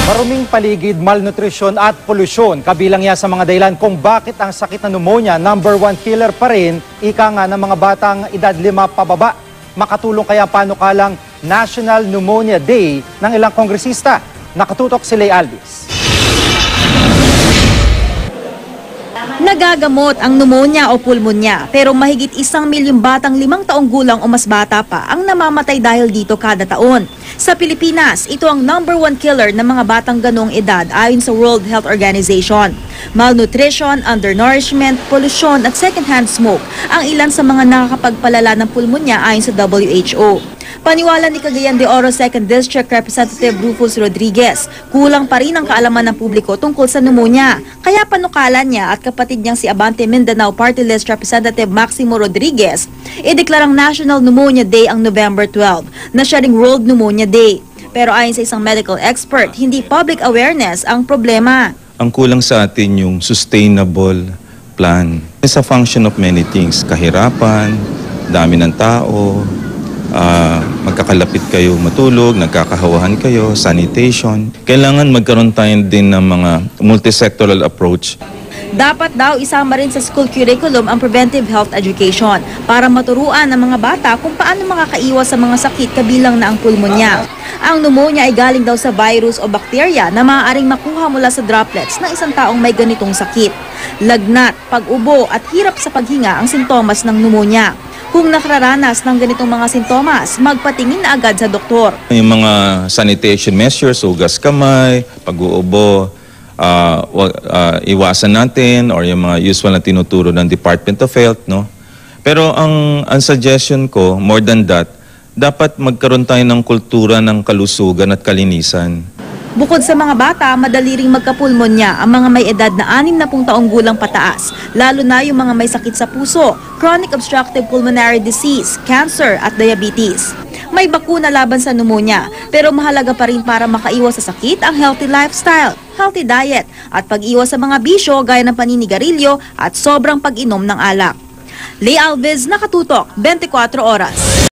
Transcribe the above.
Maruming paligid, malnutrisyon at polusyon. Kabilang yan sa mga dahilan kung bakit ang sakit na pneumonia, #1 killer pa rin, ika nga ng mga batang edad 5 pababa. Makatulong kaya panukalang National Pneumonia Day ng ilang kongresista. Nakatutok si Lay Alvis. Nagagamot ang pneumonia o pulmonya, pero mahigit 1 milyong batang 5 taong gulang o mas bata pa ang namamatay dahil dito kada taon. Sa Pilipinas, ito ang #1 killer ng mga batang ganong edad ayon sa World Health Organization. Malnutrition, undernourishment, pollution at secondhand smoke ang ilan sa mga nakakapagpalala ng pulmonya ayon sa WHO. Paniwala ni Cagayan de Oro 2nd District Representative Rufus Rodriguez, kulang pa rin ang kaalaman ng publiko tungkol sa pneumonia. Kaya panukalan niya at kapatid niyang si Abante Mindanao Party List Representative Maximo Rodriguez, ideklarang National Pneumonia Day ang November 12, na siya ring World Pneumonia Day. Pero ayon sa isang medical expert, hindi public awareness ang problema. Ang kulang sa atin yung sustainable plan. It's a function of many things. Kahirapan, dami ng tao, magkakalapit kayo matulog, nagkakahawahan kayo, sanitation. Kailangan magkaroon tayo din ng mga multisectoral approach. Dapat daw isama rin sa school curriculum ang preventive health education para maturuan ng mga bata kung paano makakaiwas sa mga sakit kabilang na ang pulmonya. Ang pneumonia ay galing daw sa virus o bakterya na maaaring makuha mula sa droplets ng isang taong may ganitong sakit. Lagnat, pag-ubo at hirap sa paghinga ang sintomas ng pneumonia. Kung nakararanas ng ganitong mga sintomas, magpatingin na agad sa doktor. Yung mga sanitation measures, hugas kamay, pag-uubo, iwasan natin, or yung mga usual na tinuturo ng Department of Health, no? Pero ang suggestion ko, more than that, dapat magkaroon tayo ng kultura ng kalusugan at kalinisan. Bukod sa mga bata, madali ring magkapulmonya ang mga may edad na 60 taong gulang pataas, lalo na yung mga may sakit sa puso, chronic obstructive pulmonary disease, cancer at diabetes. May bakuna laban sa pneumonia, pero mahalaga pa rin para makaiwas sa sakit ang healthy lifestyle, healthy diet at pag-iwas sa mga bisyo gaya ng paninigarilyo at sobrang pag-inom ng alak. Lay Alvis, Nakatutok, 24 Oras.